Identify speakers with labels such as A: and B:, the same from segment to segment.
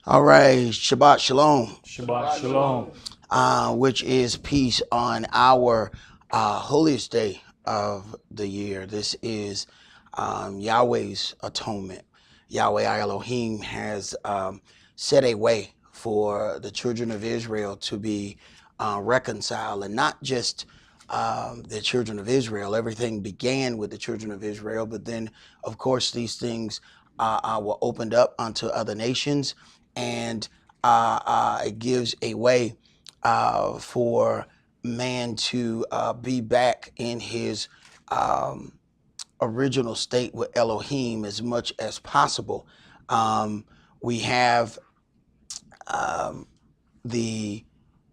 A: All right, Shabbat Shalom,
B: Shabbat Shalom.
A: which is peace on our holiest day of the year. This is Yahweh's atonement. Yahweh Elohim has set a way for the children of Israel to be reconciled, and not just the children of Israel. Everything began with the children of Israel, but then, of course, these things were opened up unto other nations, and it gives a way for man to be back in his original state with Elohim as much as possible. We have the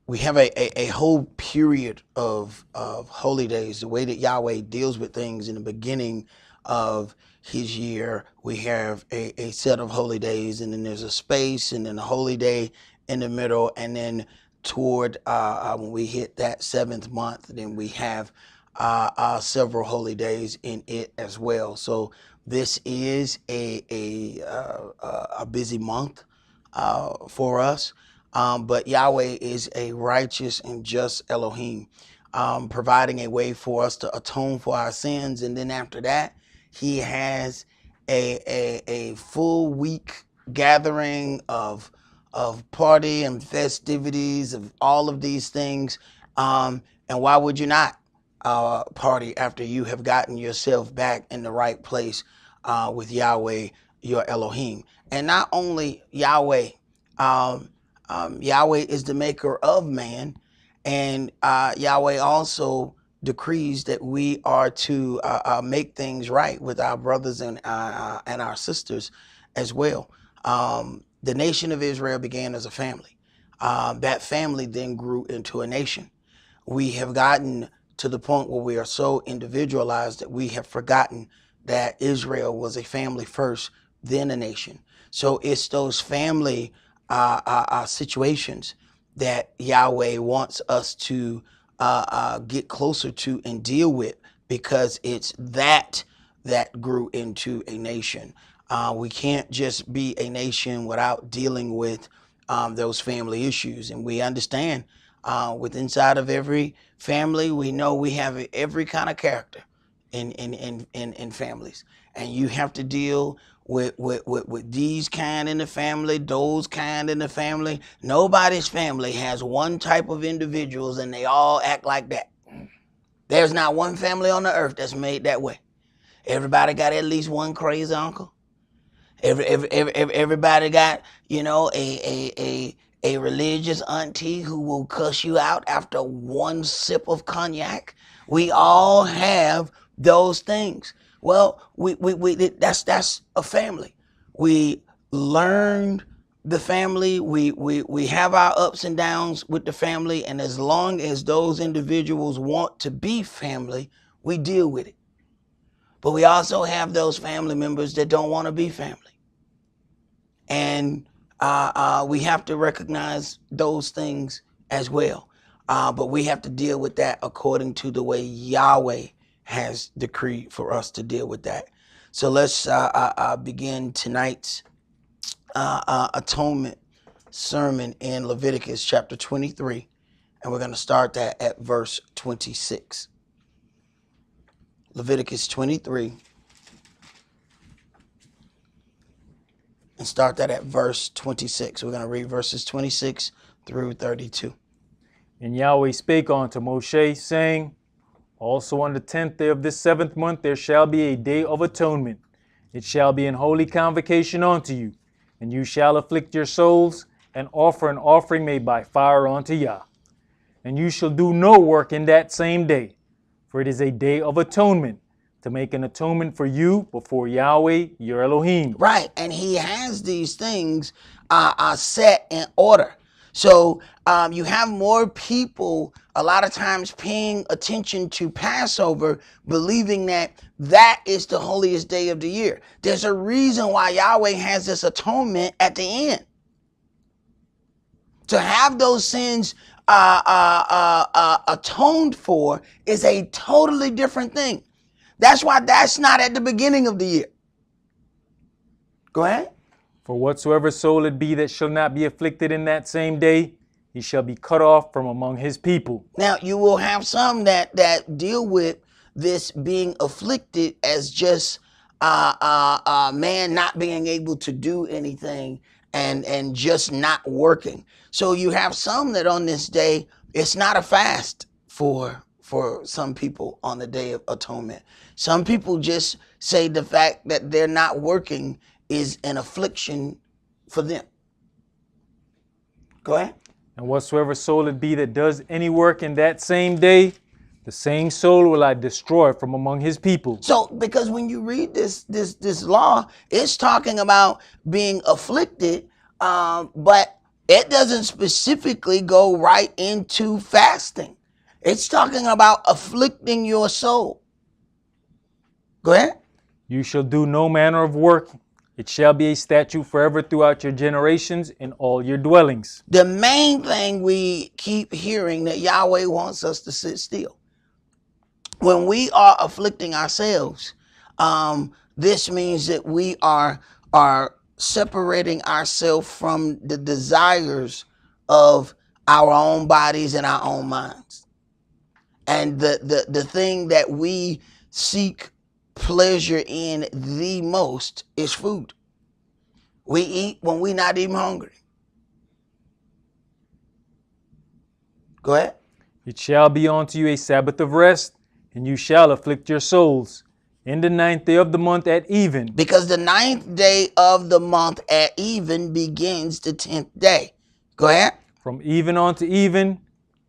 A: we have a whole period of holy days. The way that Yahweh deals with things in the beginning of his year, we have a set of holy days, and then there's a space, and then a holy day in the middle, and then toward when we hit that 7th month, then we have several holy days in it as well. So this is a busy month for us. But Yahweh is a righteous and just Elohim, providing a way for us to atone for our sins. And then after that, he has a full week gathering of party and festivities of all of these things. And why would you not party after you have gotten yourself back in the right place with Yahweh, your Elohim? And not only Yahweh, Yahweh is the maker of man, and Yahweh also decrees that we are to make things right with our brothers and our sisters as well. The nation of Israel began as a family. That family then grew into a nation. We have gotten to the point where we are so individualized that we have forgotten that Israel was a family first, then a nation. So it's those family situations that Yahweh wants us to get closer to and deal with, because it's that grew into a nation. We can't just be a nation without dealing with those family issues. And we understand with inside of every family, we know we have every kind of character in families, and you have to deal with these kind in the family, those kind in the family. Nobody's family has one type of individuals and they all act like that. There's not one family on the earth that's made that way. Everybody got at least one crazy uncle. Everybody got, a religious auntie who will cuss you out after one sip of cognac. We all have those things. Well, that's a family. We learned the family. We have our ups and downs with the family, and as long as those individuals want to be family, we deal with it. But we also have those family members that don't want to be family. And we have to recognize those things as well. But we have to deal with that according to the way Yahweh has decreed for us to deal with that. So let's begin tonight's atonement sermon in Leviticus chapter 23. And we're going to start that at verse 26. Leviticus 23. And start that at verse 26. We're going to read verses 26 through 32.
B: And Yahweh spake unto Moshe, saying, Also on the 10th day of this 7th month there shall be a day of atonement. It shall be an holy convocation unto you, and you shall afflict your souls, and offer an offering made by fire unto Yah. And you shall do no work in that same day, for it is a day of atonement, to make an atonement for you before Yahweh, your Elohim.
A: Right, and he has these things set in order. So you have more people a lot of times paying attention to Passover, believing that is the holiest day of the year. There's a reason why Yahweh has this atonement at the end. To have those sins atoned for is a totally different thing. That's why that's not at the beginning of the year. Go ahead.
B: For whatsoever soul it be that shall not be afflicted in that same day, he shall be cut off from among his people.
A: Now, you will have some that deal with this being afflicted as just man not being able to do anything and just not working. So you have some that on this day, it's not a fast for some people on the Day of Atonement. Some people just say the fact that they're not working is an affliction for them. Go ahead.
B: And whatsoever soul it be that does any work in that same day, the same soul will I destroy from among his people.
A: So, because when you read this law, it's talking about being afflicted, but it doesn't specifically go right into fasting. It's talking about afflicting your soul. Go ahead.
B: You shall do no manner of work. It shall be a statute forever throughout your generations in all your dwellings.
A: The main thing we keep hearing that Yahweh wants us to sit still. When we are afflicting ourselves, this means that we are separating ourselves from the desires of our own bodies and our own minds. And the thing that we seek pleasure in the most is food. We eat when we're not even hungry. Go ahead.
B: It shall be unto you a Sabbath of rest, and you shall afflict your souls in the 9th day of the month at even.
A: Because the 9th day of the month at even begins the 10th day. Go ahead.
B: From even unto even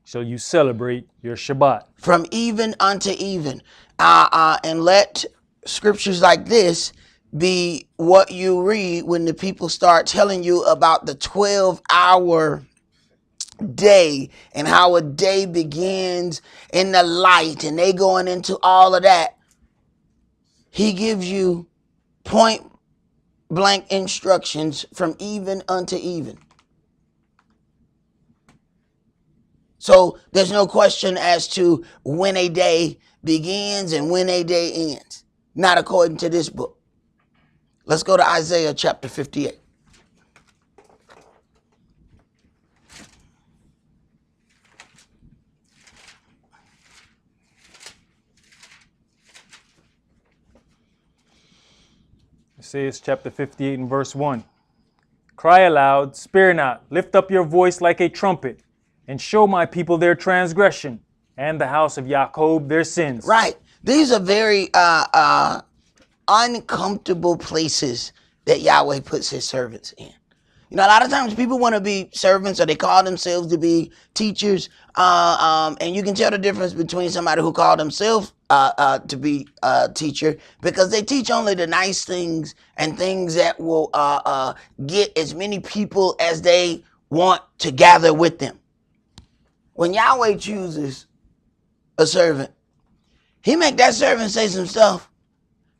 B: shall you celebrate your Shabbat.
A: From even unto even. And let scriptures like this be what you read when the people start telling you about the 12-hour day and how a day begins in the light and they going into all of that. He gives you point blank instructions from even unto even. So there's no question as to when a day begins and when a day ends. Not according to this book. Let's go to Isaiah chapter 58.
B: Isaiah chapter 58 and verse 1. Cry aloud, spare not, lift up your voice like a trumpet, and show my people their transgression, and the house of Jacob their sins.
A: Right. These are very uncomfortable places that Yahweh puts his servants in. You know, a lot of times people want to be servants or they call themselves to be teachers. And you can tell the difference between somebody who called themselves to be a teacher because they teach only the nice things and things that will get as many people as they want to gather with them. When Yahweh chooses a servant, he make that servant say some stuff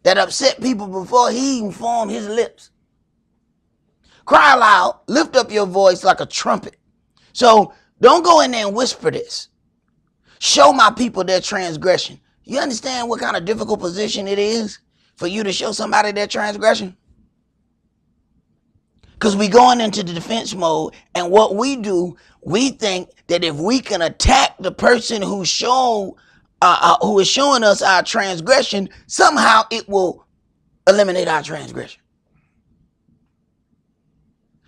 A: that upset people before he even formed his lips. Cry aloud, lift up your voice like a trumpet. So don't go in there and whisper this. Show my people their transgression. You understand what kind of difficult position it is for you to show somebody their transgression? Because we going into the defense mode, and what we do, we think that if we can attack the person who is showing us our transgression, somehow it will eliminate our transgression.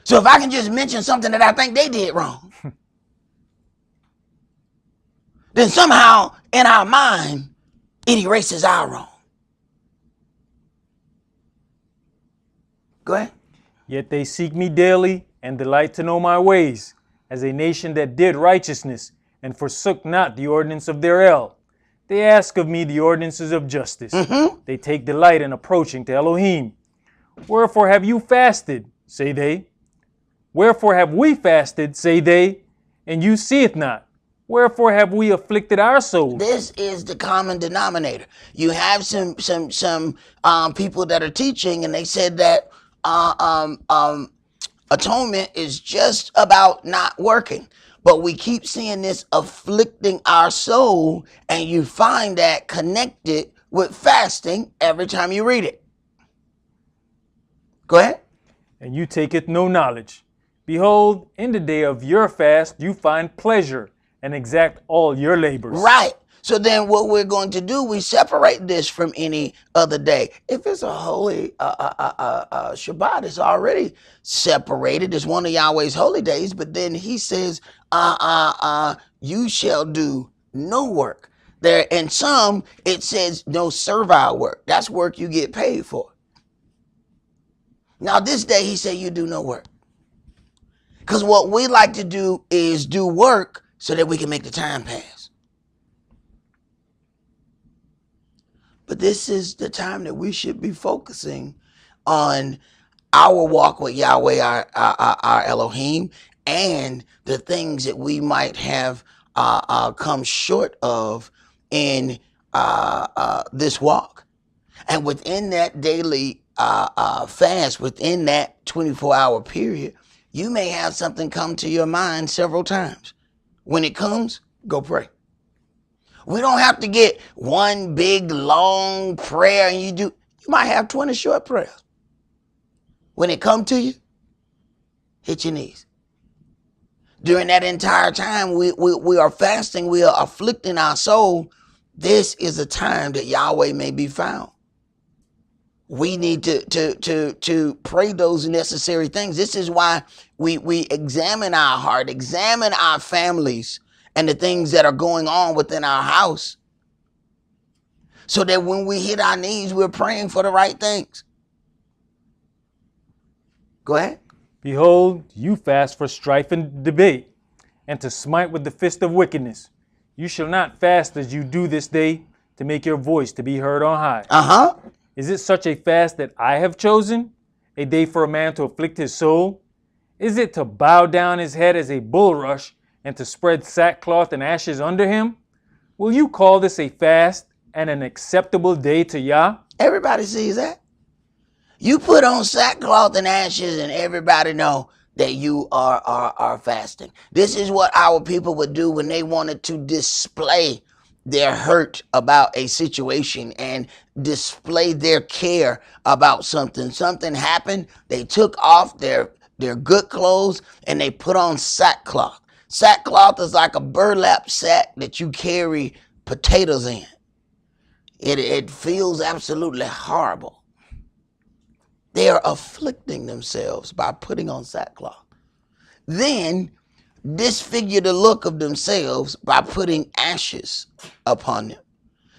A: So if I can just mention something that I think they did wrong, then somehow in our mind, it erases our wrong. Go ahead.
B: Yet they seek me daily and delight to know my ways, as a nation that did righteousness and forsook not the ordinance of their El. They ask of me the ordinances of justice. They take delight in approaching to Elohim. Wherefore have you fasted, say they? Wherefore have we fasted, say they, and you see it not? Wherefore have we afflicted our souls?
A: This is the common denominator. You have some people that are teaching, and they said that atonement is just about not working. But we keep seeing this afflicting our soul, and you find that connected with fasting every time you read it. Go ahead.
B: and you taketh no knowledge. Behold, in the day of your fast you find pleasure, and exact all your labors.
A: Right. So then what we're going to do, we separate this from any other day. If it's a holy Shabbat, it's already separated. It's one of Yahweh's holy days. But then he says, you shall do no work. There, in some, it says no servile work. That's work you get paid for. Now, this day, he said you do no work. Because what we like to do is do work so that we can make the time pass. But this is the time that we should be focusing on our walk with Yahweh, our Elohim, and the things that we might have come short of in this walk. And within that daily fast, within that 24-hour period, you may have something come to your mind several times. When it comes, go pray. We don't have to get one big long prayer and you might have 20 short prayers. When it comes to you, hit your knees. During that entire time we are fasting, we are afflicting our soul. This is a time that Yahweh may be found. We need to pray those necessary things. This is why we examine our heart, examine our families, and the things that are going on within our house, so that when we hit our knees, we're praying for the right things. Go ahead.
B: Behold, you fast for strife and debate, and to smite with the fist of wickedness. You shall not fast as you do this day, to make your voice to be heard on high. Is it such a fast that I have chosen, a day for a man to afflict his soul? Is it to bow down his head as a bulrush, and to spread sackcloth and ashes under him? Will you call this a fast and an acceptable day to Yah?
A: Everybody sees that. You put on sackcloth and ashes and everybody know that you are fasting. This is what our people would do when they wanted to display their hurt about a situation and display their care about something. Something happened, they took off their good clothes and they put on sackcloth. Sackcloth is like a burlap sack that you carry potatoes in. It feels absolutely horrible. They are afflicting themselves by putting on sackcloth. Then disfigure the look of themselves by putting ashes upon them.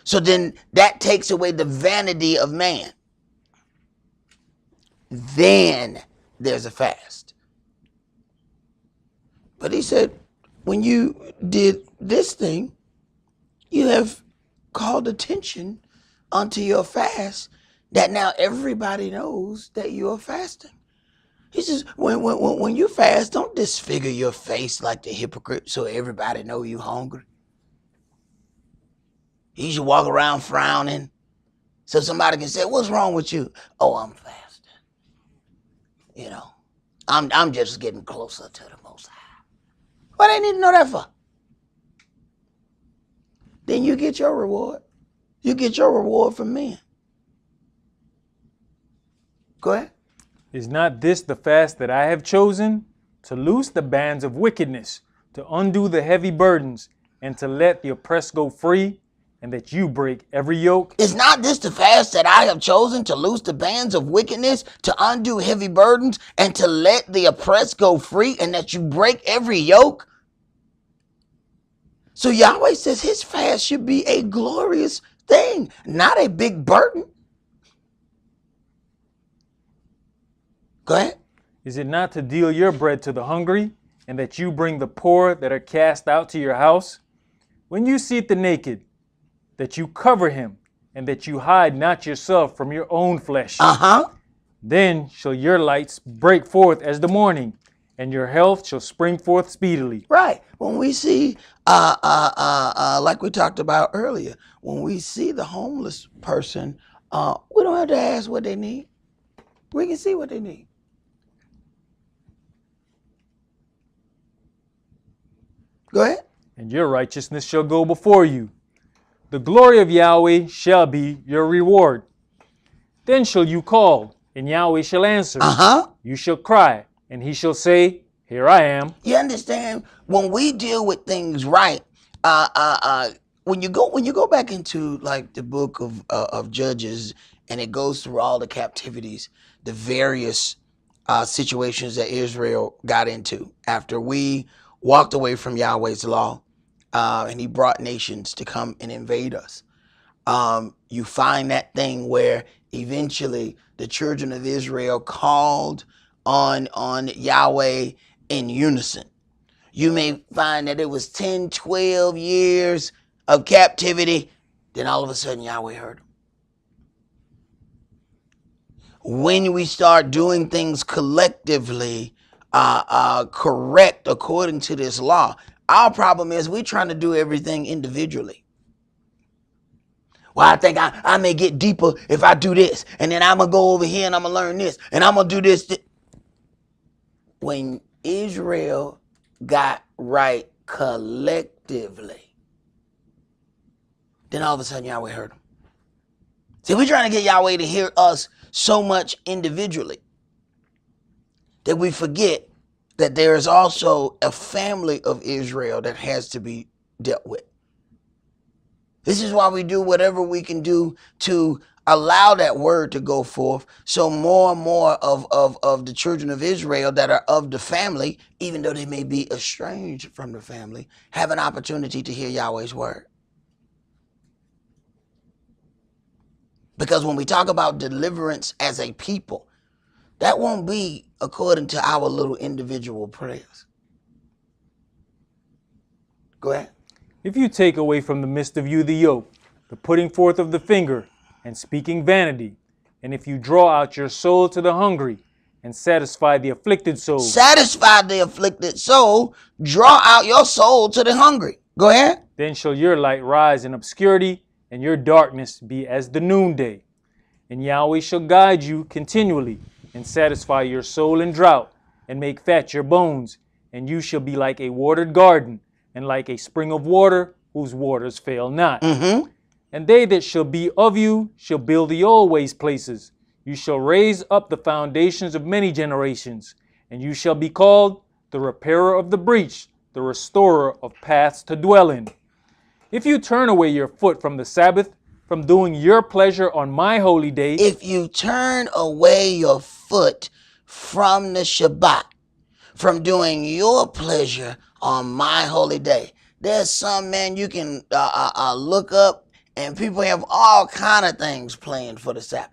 A: So then that takes away the vanity of man. Then there's a fast. But he said, when you did this thing, you have called attention unto your fast, that now everybody knows that you are fasting. He says, when you fast, don't disfigure your face like the hypocrite so everybody know you hungry. You should walk around frowning so somebody can say, what's wrong with you? Oh, I'm fasting. You know, I'm just getting closer to the Most High. What they need to know that for? Then you get your reward. You get your reward from men. Go ahead.
B: Is not this the fast that I have chosen? To loose the bands of wickedness, to undo the heavy burdens, and to let the oppressed go free, and that you break every yoke?
A: Is not this the fast that I have chosen? To loose the bands of wickedness, to undo heavy burdens, and to let the oppressed go free, and that you break every yoke? So Yahweh says his fast should be a glorious thing, not a big burden. Go ahead.
B: Is it not to deal your bread to the hungry, and that you bring the poor that are cast out to your house? When you see the naked, that you cover him, and that you hide not yourself from your own flesh. Then shall your lights break forth as the morning, and your health shall spring forth speedily.
A: Right. When we see, like we talked about earlier, when we see the homeless person, we don't have to ask what they need. We can see what they need. Go ahead.
B: And your righteousness shall go before you. The glory of Yahweh shall be your reward. Then shall you call, And Yahweh shall answer.
A: Uh-huh.
B: You shall cry, and he shall say, Here I am.
A: You understand? When we deal with things right, when you go back into like the book of Judges, and it goes through all the captivities, the various situations that Israel got into after we walked away from Yahweh's law, and he brought nations to come and invade us. You find that thing where eventually the children of Israel called on Yahweh in unison. You may find that it was 10, 12 years of captivity. Then all of a sudden Yahweh heard them. When we start doing things collectively, correct according to this law, our problem is we're trying to do everything individually. Well, I think I may get deeper if I do this, and then I'm going to go over here and I'm going to learn this, and I'm going to do this. When Israel got right collectively, then all of a sudden Yahweh heard them. See, we're trying to get Yahweh to hear us so much individually that we forget that there is also a family of Israel that has to be dealt with. This is why we do whatever we can do to allow that word to go forth, so more and more of the children of Israel that are of the family, even though they may be estranged from the family, have an opportunity to hear Yahweh's word. Because when we talk about deliverance as a people, that won't be according to our little individual prayers. Go ahead.
B: If you take away from the midst of you the yoke, the putting forth of the finger, and speaking vanity, and if you draw out your soul to the hungry, and satisfy the afflicted soul.
A: Satisfy the afflicted soul, draw out your soul to the hungry. Go ahead.
B: Then shall your light rise in obscurity, and your darkness be as the noonday. And Yahweh shall guide you continually, and satisfy your soul in drought, and make fat your bones, and you shall be like a watered garden, and like a spring of water, whose waters fail not.
A: Mm-hmm.
B: And they that shall be of you shall build the old waste places. You shall raise up the foundations of many generations, and you shall be called the repairer of the breach, the restorer of paths to dwell in. If you turn away your foot from the Sabbath, from doing your pleasure on my holy day.
A: If you turn away your foot from the Shabbat, from doing your pleasure on my holy day. There's some, man, you can look up, and people have all kind of things planned for the Sabbath.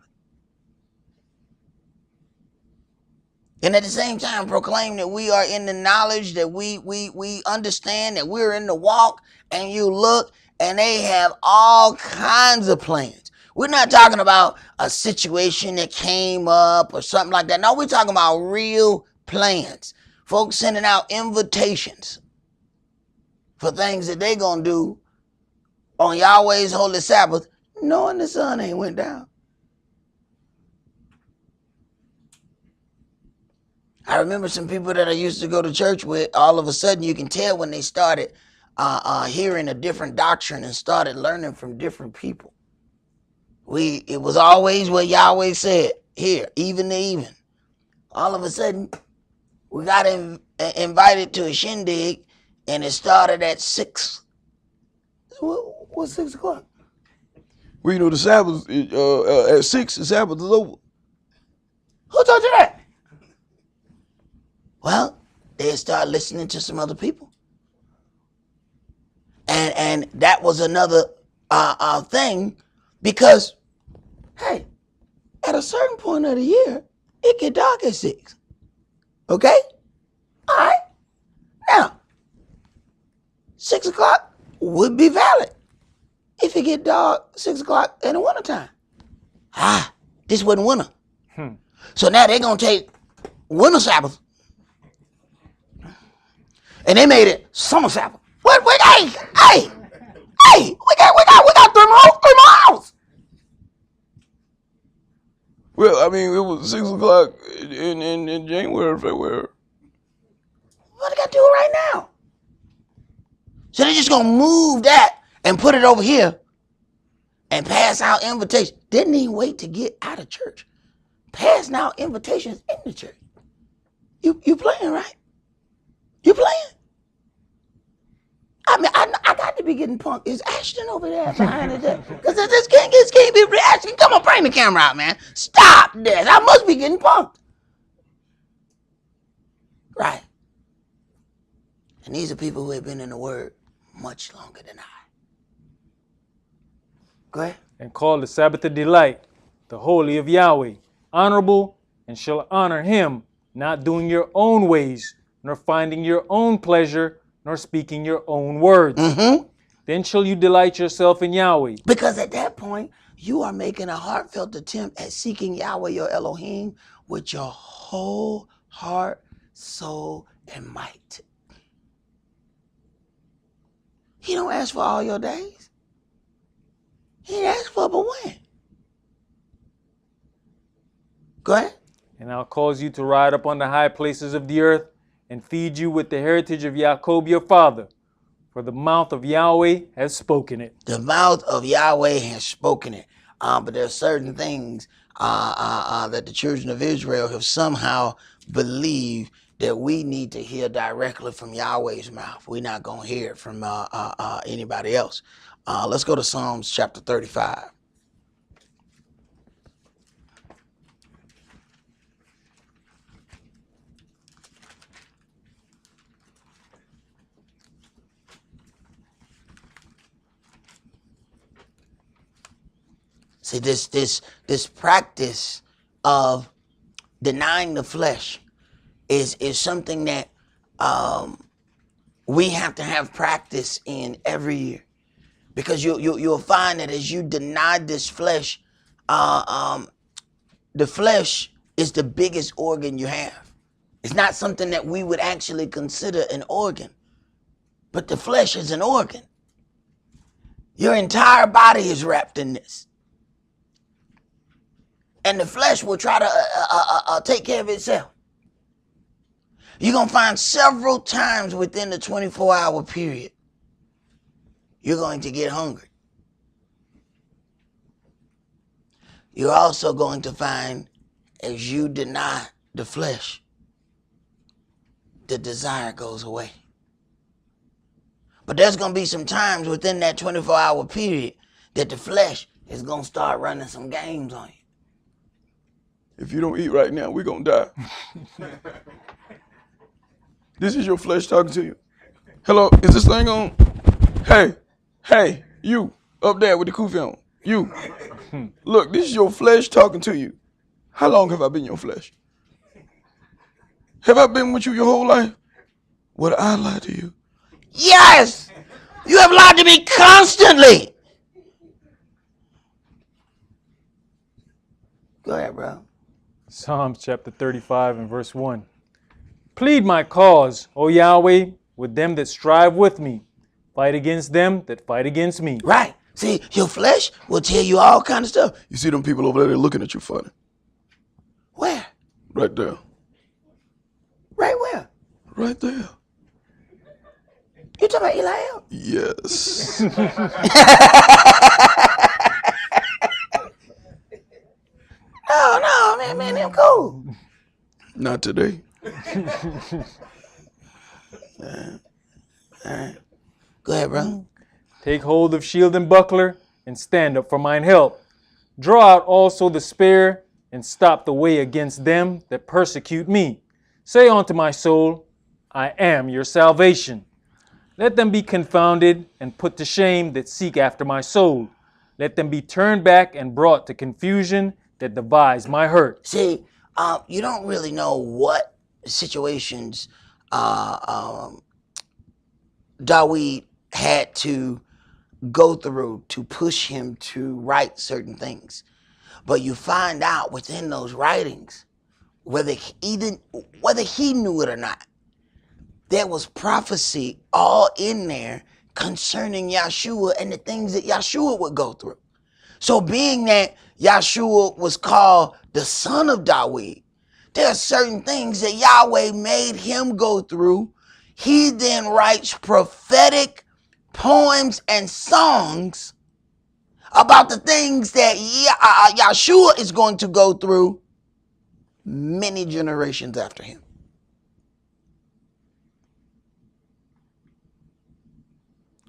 A: And at the same time proclaim that we are in the knowledge, that we understand that we're in the walk, and you look and they have all kinds of plans. We're not talking about a situation that came up or something like that. No, we're talking about real plans. Folks sending out invitations for things that they're going to do on Yahweh's holy Sabbath, knowing the sun ain't went down. I remember some people that I used to go to church with, all of a sudden you can tell when they started hearing a different doctrine and started learning from different people. It was always what Yahweh said, here, even to even. All of a sudden, we got invited to a shindig, and it started at 6. What's 6 o'clock?
C: Well, you know, the Sabbath, at 6, the Sabbath is over.
A: Who told you that? Well, they start listening to some other people. And that was another thing, because, hey, at a certain point of the year, it get dark at 6. Okay? All right. Now, 6 o'clock would be valid if it get dark 6 o'clock in the wintertime. This wasn't winter. So now they're going to take winter Sabbath, and they made it summer Sabbath. Hey, we got 3 more hours.
C: Well, I mean, it was 6 o'clock in January, February.
A: What they got to do it right now? So they're just going to move that and put it over here and pass out invitations. Didn't even wait to get out of church. passing out invitations in the church. You playing, right? You playing? I mean, I got to be getting punked. Is Ashton over there behind it? Because this can't be Ashton. Come on, bring the camera out, man. Stop this. I must be getting punked. Right. And these are people who have been in the Word much longer than I. Go ahead.
B: And call the Sabbath a delight, the holy of Yahweh, honorable, and shall honor him, not doing your own ways, nor finding your own pleasure, nor speaking your own words.
A: Mm-hmm.
B: Then shall you delight yourself in Yahweh.
A: Because at that point, you are making a heartfelt attempt at seeking Yahweh, your Elohim, with your whole heart, soul, and might. He don't ask for all your days. He ain't ask for but one. Go ahead.
B: And I'll cause you to ride upon the high places of the earth, and feed you with the heritage of Jacob your father. For the mouth of Yahweh has spoken it.
A: The mouth of Yahweh has spoken it. But there are certain things that the children of Israel have somehow believed that we need to hear directly from Yahweh's mouth. We're not going to hear it from anybody else. Let's go to Psalms chapter 35. See, this practice of denying the flesh is something that we have to have practice in every year, because you'll find that as you deny this flesh, the flesh is the biggest organ you have. It's not something that we would actually consider an organ, but the flesh is an organ. Your entire body is wrapped in this. And the flesh will try to take care of itself. You're going to find several times within the 24-hour period, you're going to get hungry. You're also going to find, as you deny the flesh, the desire goes away. But there's going to be some times within that 24-hour period that the flesh is going to start running some games on you.
C: If you don't eat right now, we're going to die. This is your flesh talking to you. Hello, is this thing on? Hey, you up there with the kufi on. You. Look, this is your flesh talking to you. How long have I been your flesh? Have I been with you your whole life? Would I lie to you?
A: Yes! You have lied to me constantly. Go ahead, bro.
B: Psalms chapter 35 and verse 1. Plead my cause, O Yahweh, with them that strive with me. Fight against them that fight against me.
A: Right. See, your flesh will tell you all kind of stuff.
C: You see them people over there, they're looking at you funny.
A: Where?
C: Right there.
A: Right where?
C: Right there.
A: You talking about Eliel?
C: Yes.
A: No, man, them cool.
C: Not today.
A: Go ahead, bro.
B: Take hold of shield and buckler, and stand up for mine help. Draw out also the spear, and stop the way against them that persecute me. Say unto my soul, I am your salvation. Let them be confounded and put to shame that seek after my soul. Let them be turned back and brought to confusion that devise my hurt.
A: See, you don't really know what situations Dawid had to go through to push him to write certain things. But you find out within those writings, whether he knew it or not, there was prophecy all in there concerning Yahshua and the things that Yahshua would go through. So being that Yahshua was called the son of Dawid, there are certain things that Yahweh made him go through. He then writes prophetic poems and songs about the things that Yahshua is going to go through many generations after him.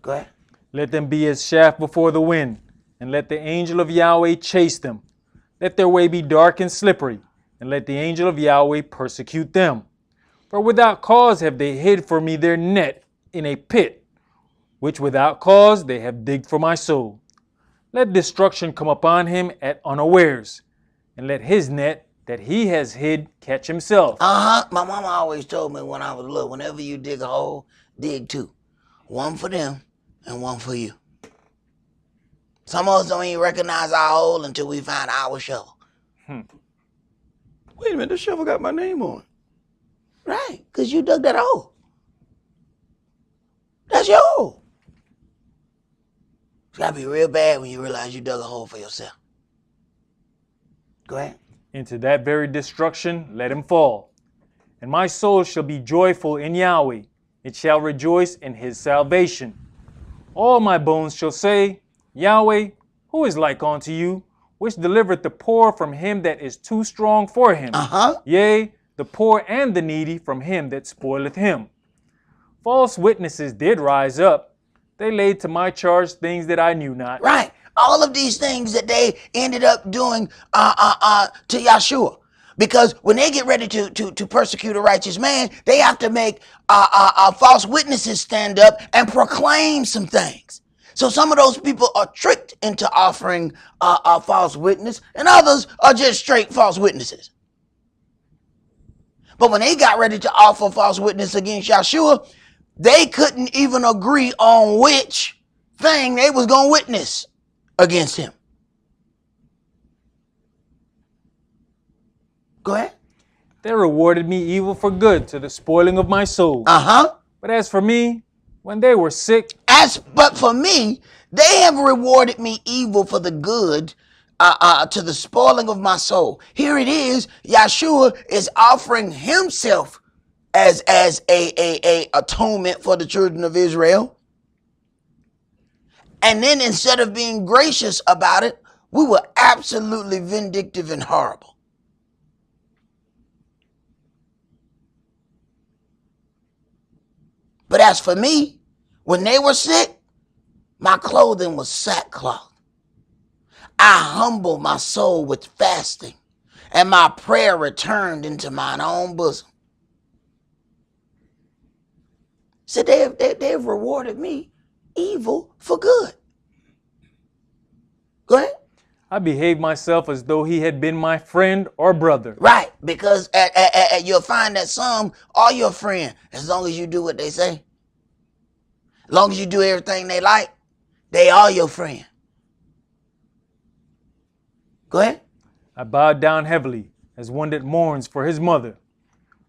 A: Go ahead.
B: Let them be as chaff before the wind, and let the angel of Yahweh chase them. Let their way be dark and slippery, and let the angel of Yahweh persecute them. For without cause have they hid for me their net in a pit, which without cause they have digged for my soul. Let destruction come upon him at unawares, and let his net that he has hid catch himself.
A: My mama always told me when I was little, whenever you dig a hole, dig two. One for them and one for you. Some of us don't even recognize our hole until we find our shovel.
C: Wait a minute, this shovel got my name on it.
A: Right, because you dug that hole. That's your hole. It's got to be real bad when you realize you dug a hole for yourself. Go ahead.
B: Into that very destruction let him fall. And my soul shall be joyful in Yahweh. It shall rejoice in his salvation. All my bones shall say, Yahweh, who is like unto you, which delivereth the poor from him that is too strong for him? Yea, the poor and the needy from him that spoileth him. False witnesses did rise up. They laid to my charge things that I knew not.
A: Right. All of these things that they ended up doing to Yahshua. Because when they get ready to persecute a righteous man, they have to make false witnesses stand up and proclaim some things. So some of those people are tricked into offering a false witness, and others are just straight false witnesses. But when they got ready to offer false witness against Yahshua, they couldn't even agree on which thing they was going to witness against him. Go ahead.
B: They rewarded me evil for good to the spoiling of my soul. But as for me, when they were sick,
A: but for me, they have rewarded me evil for the good to the spoiling of my soul. Here it is. Yahshua is offering himself as a atonement for the children of Israel. And then instead of being gracious about it, we were absolutely vindictive and horrible. But as for me, when they were sick, my clothing was sackcloth. I humbled my soul with fasting, and my prayer returned into mine own bosom. So they've rewarded me evil for good. Go ahead.
B: I behaved myself as though he had been my friend or brother.
A: Right, because you'll find that some are your friend as long as you do what they say. As long as you do everything they like, they are your friend. Go ahead.
B: I bowed down heavily as one that mourns for his mother.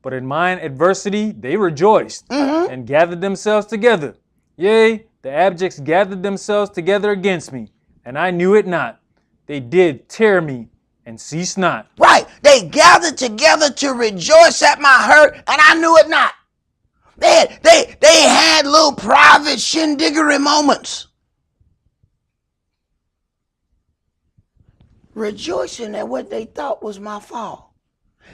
B: But in mine adversity they rejoiced and gathered themselves together. Yea, the abjects gathered themselves together against me, and I knew it not. They did tear me and ceased not.
A: Right. They gathered together to rejoice at my hurt, and I knew it not. They had little private shindiggery moments. Rejoicing at what they thought was my fall.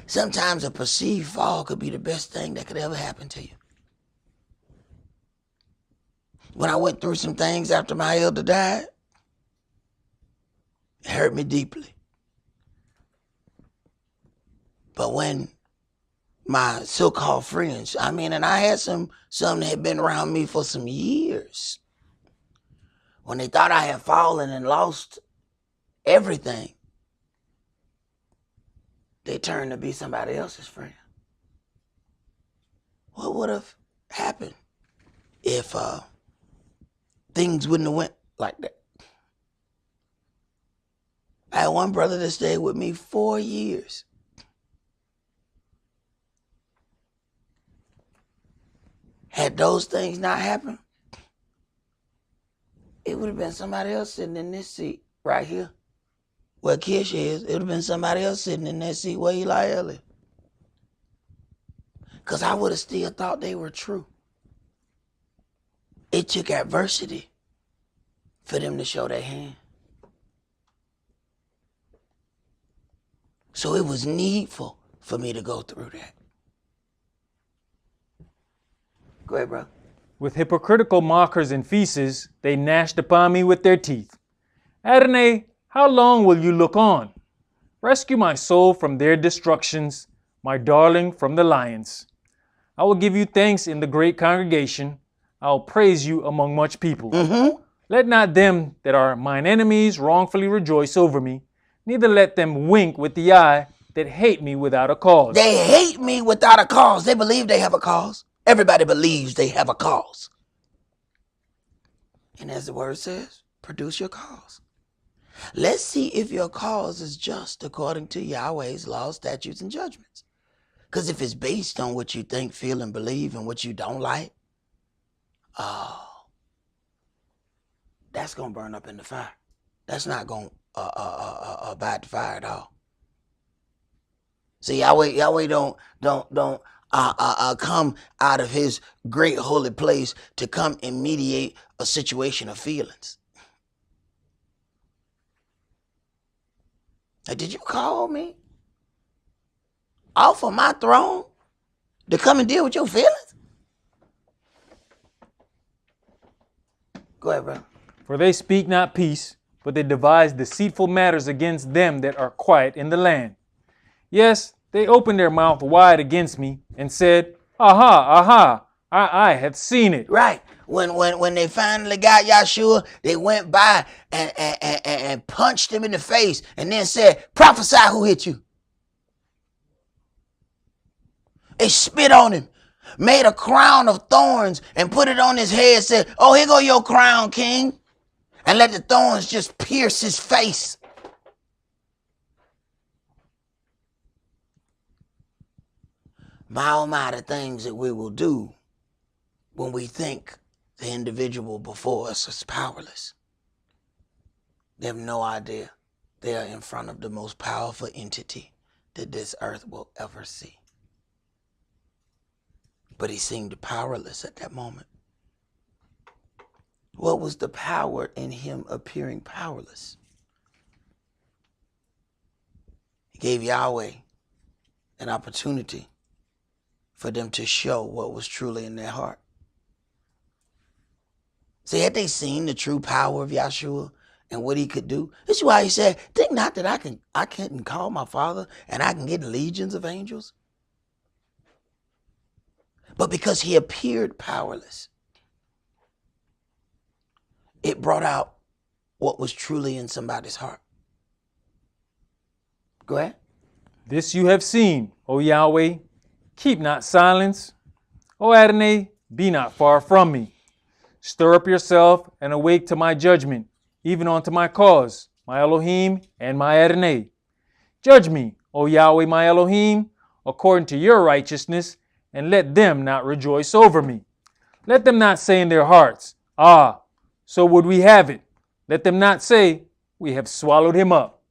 A: Sometimes a perceived fall could be the best thing that could ever happen to you. When I went through some things after my elder died, it hurt me deeply. But when my so-called friends, and I had some that had been around me for some years, when they thought I had fallen and lost everything, they turned to be somebody else's friend. What would have happened if things wouldn't have went like that? I had one brother that stayed with me 4 years. Had those things not happened, it would have been somebody else sitting in this seat right here where Kish is. It would have been somebody else sitting in that seat where Eli is. Because I would have still thought they were true. It took adversity for them to show their hand. So it was needful for me to go through that. Go ahead, bro.
B: With hypocritical mockers and feasts, they gnashed upon me with their teeth. Adonai, how long will you look on? Rescue my soul from their destructions, my darling from the lions. I will give you thanks in the great congregation. I will praise you among much people. Let not them that are mine enemies wrongfully rejoice over me, neither let them wink with the eye that hate me without a cause.
A: They hate me without a cause. They believe they have a cause. Everybody believes they have a cause. And as the word says, produce your cause. Let's see if your cause is just according to Yahweh's laws, statutes, and judgments. Because if it's based on what you think, feel, and believe, and what you don't like, that's going to burn up in the fire. That's not going to abide the fire at all. See, Yahweh don't come out of his great holy place to come and mediate a situation of feelings. Now, did you call me off of my throne to come and deal with your feelings? Go ahead, bro.
B: For they speak not peace, but they devise deceitful matters against them that are quiet in the land. Yes, they opened their mouth wide against me and said, Aha, aha, I have seen it.
A: Right. When they finally got Yahshua, they went by and punched him in the face and then said, prophesy who hit you. They spit on him, made a crown of thorns and put it on his head, said, oh, here go your crown, king. And let the thorns just pierce his face. My oh my, the things that we will do when we think the individual before us is powerless. They have no idea they are in front of the most powerful entity that this earth will ever see. But he seemed powerless at that moment. What was the power in him appearing powerless? He gave Yahweh an opportunity for them to show what was truly in their heart. See, had they seen the true power of Yahshua and what he could do, this is why he said, think not that I can't call my Father and I can get legions of angels. But because he appeared powerless, it brought out what was truly in somebody's heart. Go ahead.
B: This you have seen, O Yahweh. Keep not silence. O Adonai, be not far from me. Stir up yourself and awake to my judgment, even unto my cause, my Elohim and my Adonai. Judge me, O Yahweh, my Elohim, according to your righteousness, and let them not rejoice over me. Let them not say in their hearts, Ah, so would we have it. Let them not say, we have swallowed him up.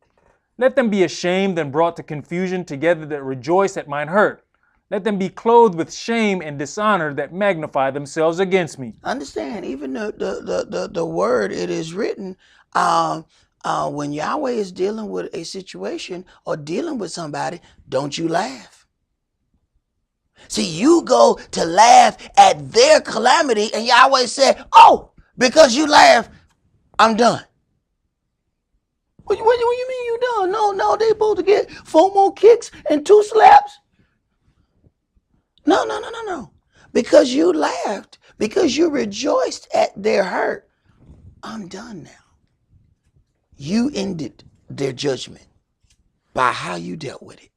B: Let them be ashamed and brought to confusion together that rejoice at mine hurt. Let them be clothed with shame and dishonor that magnify themselves against me.
A: Understand, even the word it is written, when Yahweh is dealing with a situation or dealing with somebody, don't you laugh. See, you go to laugh at their calamity and Yahweh said, oh, because you laugh, I'm done. What do you mean you done? No, they supposed to get 4 more kicks and 2 slaps. No. Because you laughed, because you rejoiced at their hurt, I'm done now. You ended their judgment by how you dealt with it.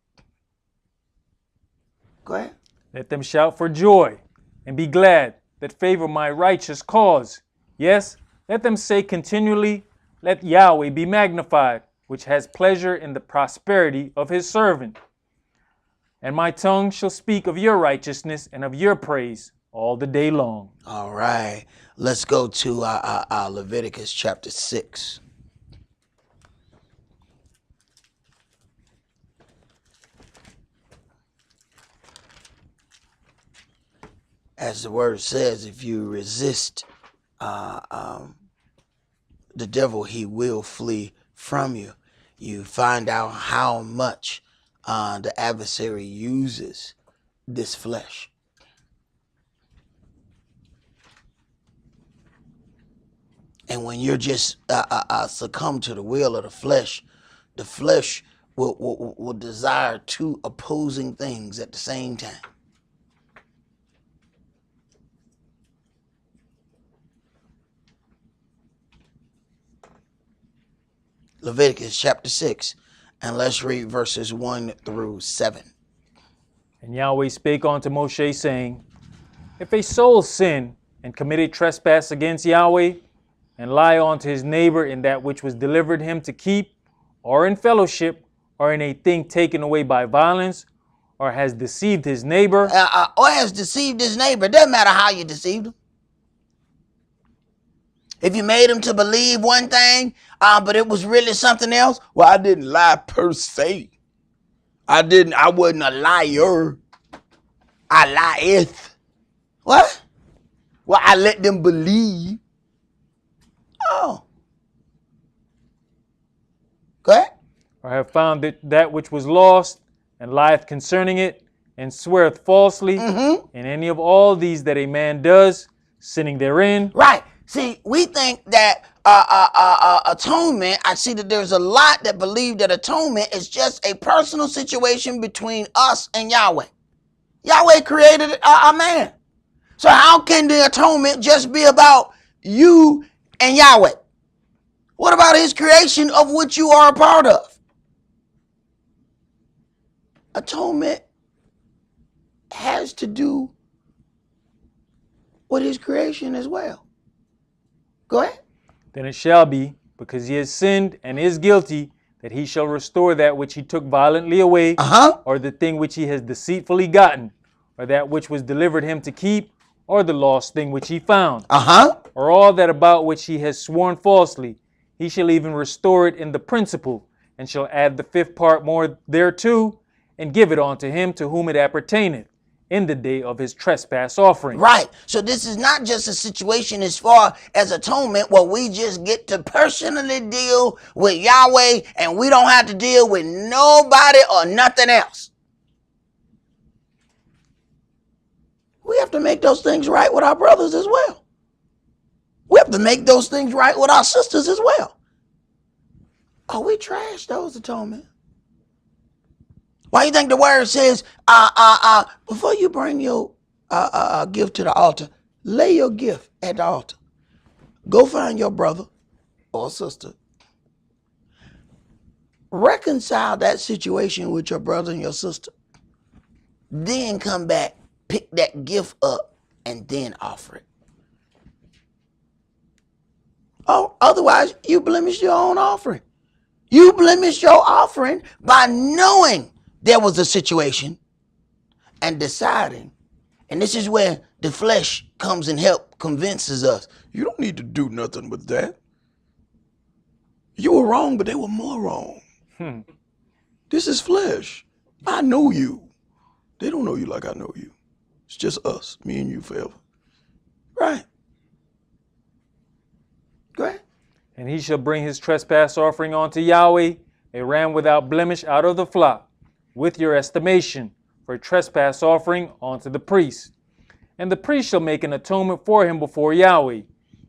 A: Go ahead.
B: Let them shout for joy and be glad that favor my righteous cause. Yes, let them say continually, let Yahweh be magnified, which has pleasure in the prosperity of his servant. And my tongue shall speak of your righteousness and of your praise all the day long.
A: All right. Let's go to Leviticus chapter 6. As the word says, if you resist the devil, he will flee from you. You find out how much the adversary uses this flesh. And when you're just succumb to the will of the flesh will desire two opposing things at the same time. Leviticus chapter 6, and let's read verses 1 through 7.
B: And Yahweh spake unto Moshe, saying, If a soul sin and commit a trespass against Yahweh, and lie unto his neighbor in that which was delivered him to keep, or in fellowship, or in a thing taken away by violence, or has deceived his neighbor.
A: Or has deceived his neighbor. It doesn't matter how you deceived him. If you made him to believe one thing, but it was really something else.
C: Well, I didn't lie per se. I wasn't a liar. I lieth.
A: What?
C: Well, I let them believe.
A: Oh. Go ahead.
B: Or have found that which was lost, and lieth concerning it, and sweareth falsely, in any of all these that a man does, sinning therein.
A: Right. See, we think that atonement, I see that there's a lot that believe that atonement is just a personal situation between us and Yahweh. Yahweh created a man. So how can the atonement just be about you and Yahweh? What about his creation of which you are a part of? Atonement has to do with his creation as well. Go ahead.
B: Then it shall be, because he has sinned and is guilty, that he shall restore that which he took violently away, or the thing which he has deceitfully gotten, or that which was delivered him to keep, or the lost thing which he found, or all that about which he has sworn falsely. He shall even restore it in the principal, and shall add the fifth part more thereto, and give it unto him to whom it appertaineth, in the day of his trespass offering.
A: Right. So this is not just a situation as far as atonement where we just get to personally deal with Yahweh and we don't have to deal with nobody or nothing else. We have to make those things right with our brothers as well. We have to make those things right with our sisters as well. Oh, we trash those atonement. Why you think the word says, before you bring your gift to the altar, lay your gift at the altar. Go find your brother or sister. Reconcile that situation with your brother and your sister. Then come back, pick that gift up, and then offer it. Oh, otherwise, you blemish your own offering. You blemish your offering by knowing there was a situation and deciding. And this is where the flesh comes and convinces us.
C: You don't need to do nothing with that. You were wrong, but they were more wrong. This is flesh. I know you. They don't know you like I know you. It's just us, me and you forever.
A: Right. Go ahead.
B: And he shall bring his trespass offering unto Yahweh, a ram without blemish out of the flock, with your estimation, for a trespass offering unto the priest. And the priest shall make an atonement for him before Yahweh,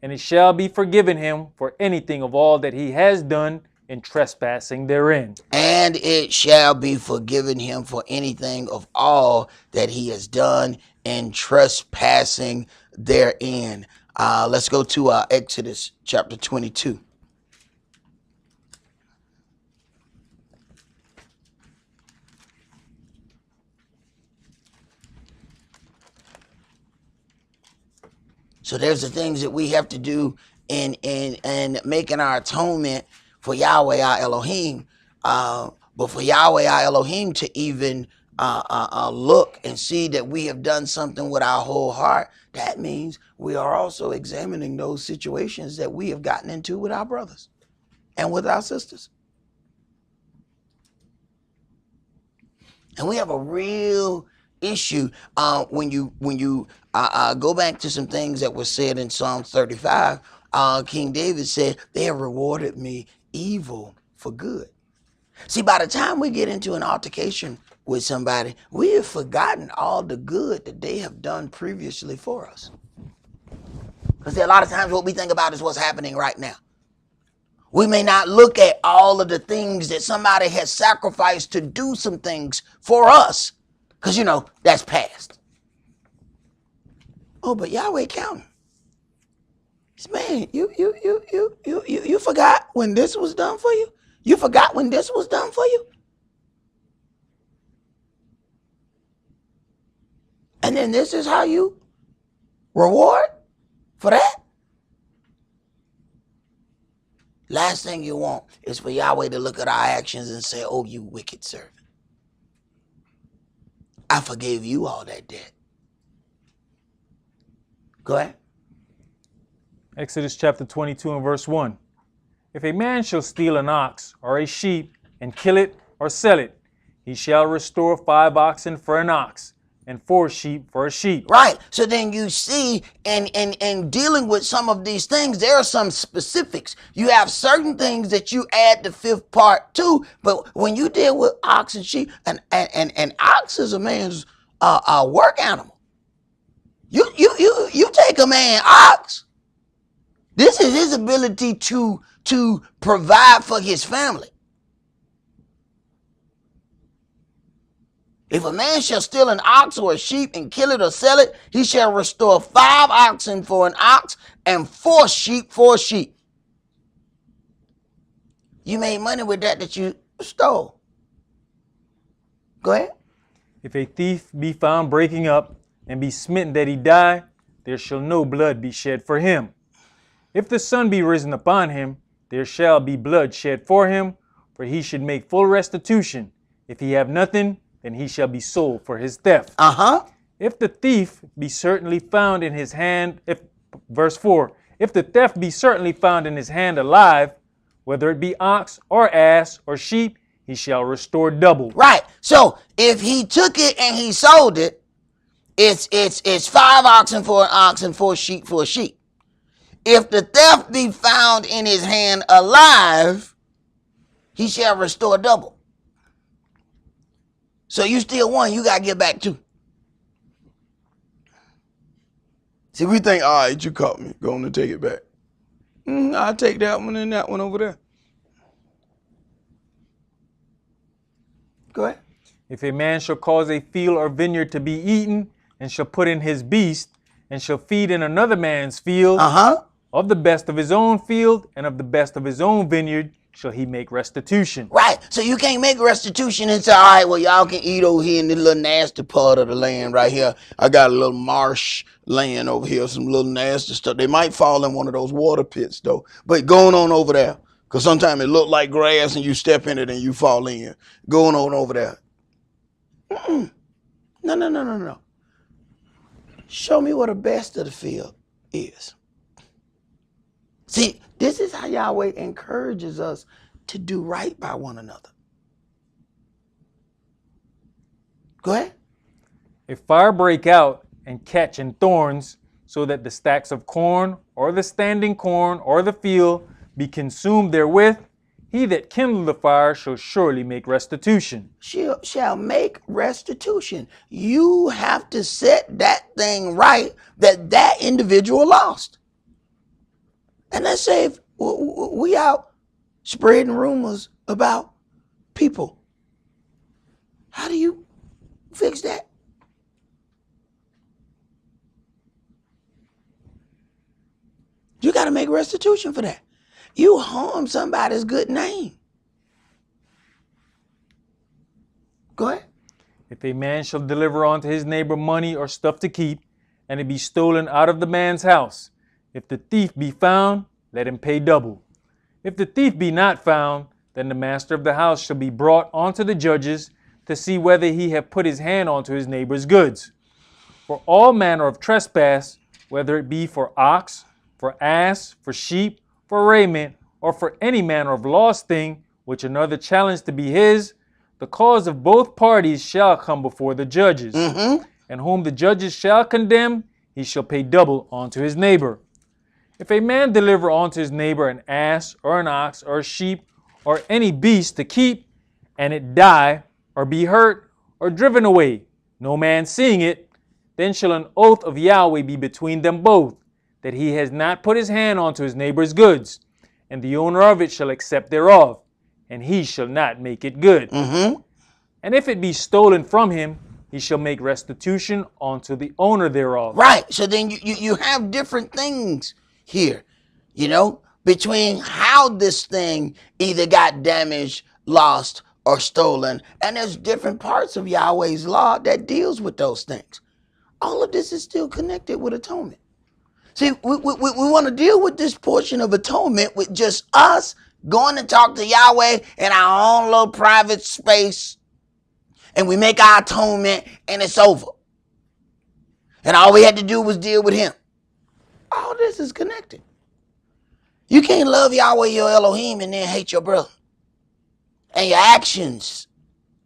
B: and it shall be forgiven him for anything of all that he has done in trespassing therein.
A: And it shall be forgiven him for anything of all that he has done in trespassing therein. Let's go to Exodus chapter 22. So there's the things that we have to do in making our atonement for Yahweh our Elohim. But for Yahweh our Elohim to even look and see that we have done something with our whole heart, that means we are also examining those situations that we have gotten into with our brothers and with our sisters. And we have a real issue when you go back to some things that were said in Psalm 35. King David said, they have rewarded me evil for good. See, by the time we get into an altercation with somebody, we have forgotten all the good that they have done previously for us. Because a lot of times what we think about is what's happening right now. We may not look at all of the things that somebody has sacrificed to do some things for us. Because, you know, that's past. Oh, but Yahweh counting. Man, you forgot when this was done for you? You forgot when this was done for you? And then this is how you reward for that? Last thing you want is for Yahweh to look at our actions and say, oh, you wicked servant. I forgave you all that debt. Go ahead.
B: Exodus chapter 22 and verse 1. If a man shall steal an ox or a sheep and kill it or sell it, he shall restore 5 oxen for an ox and 4 sheep for a sheep.
A: Right. So then you see, in dealing with some of these things, there are some specifics. You have certain things that you add the fifth part to, but when you deal with ox and sheep, and ox is a man's work animal. You take a man ox. This is his ability to provide for his family. If a man shall steal an ox or a sheep and kill it or sell it, he shall restore 5 oxen for an ox and 4 sheep for a sheep. You made money with that you stole. Go ahead.
B: If a thief be found breaking up and be smitten that he die, there shall no blood be shed for him. If the sun be risen upon him, there shall be blood shed for him, for he should make full restitution. If he have nothing, then he shall be sold for his theft. If the thief be certainly found in his hand, verse 4, if the theft be certainly found in his hand alive, whether it be ox or ass or sheep, he shall restore double.
A: Right. So if he took it and he sold it, it's 5 oxen for an ox and 4 sheep for a sheep. If the theft be found in his hand alive, he shall restore double. So you steal 1, you got to get back 2.
C: See, we think, all right, you caught me. Go on and take it back. I'll take that one and that one over there.
A: Go ahead.
B: If a man shall cause a field or vineyard to be eaten, and shall put in his beast, and shall feed in another man's field, of the best of his own field and of the best of his own vineyard shall he make restitution.
A: Right. So you can't make restitution and say, all right, well, y'all can eat over here in this little nasty part of the land right here. I got a little marsh land over here, some little nasty stuff. They might fall in one of those water pits, though. But going on over there, because sometimes it look like grass and you step in it and you fall in. Going on over there. No. Show me what the best of the field is. See, this is how Yahweh encourages us to do right by one another. Go ahead.
B: If fire break out and catch in thorns, so that the stacks of corn or the standing corn or the field be consumed therewith, he that kindled the fire shall surely make restitution.
A: Shall make restitution. You have to set that thing right that individual lost. And let's say if we out spreading rumors about people. How do you fix that? You got to make restitution for that. You harm somebody's good name. Go ahead.
B: If a man shall deliver unto his neighbor money or stuff to keep, and it be stolen out of the man's house, if the thief be found, let him pay double. If the thief be not found, then the master of the house shall be brought unto the judges to see whether he have put his hand unto his neighbor's goods. For all manner of trespass, whether it be for ox, for ass, for sheep, for raiment, or for any manner of lost thing, which another challenged to be his, the cause of both parties shall come before the judges. And whom the judges shall condemn, he shall pay double unto his neighbor. If a man deliver unto his neighbor an ass, or an ox, or a sheep, or any beast to keep, and it die, or be hurt, or driven away, no man seeing it, then shall an oath of Yahweh be between them both, that he has not put his hand unto his neighbor's goods, and the owner of it shall accept thereof, and he shall not make it good. And if it be stolen from him, he shall make restitution unto the owner thereof.
A: Right. So then you have different things here, between how this thing either got damaged, lost, or stolen. And there's different parts of Yahweh's law that deals with those things. All of this is still connected with atonement. See, we want to deal with this portion of atonement with just us going to talk to Yahweh in our own little private space, and we make our atonement, and it's over. And all we had to do was deal with him. All this is connected. You can't love Yahweh, your Elohim, and then hate your brother. And your actions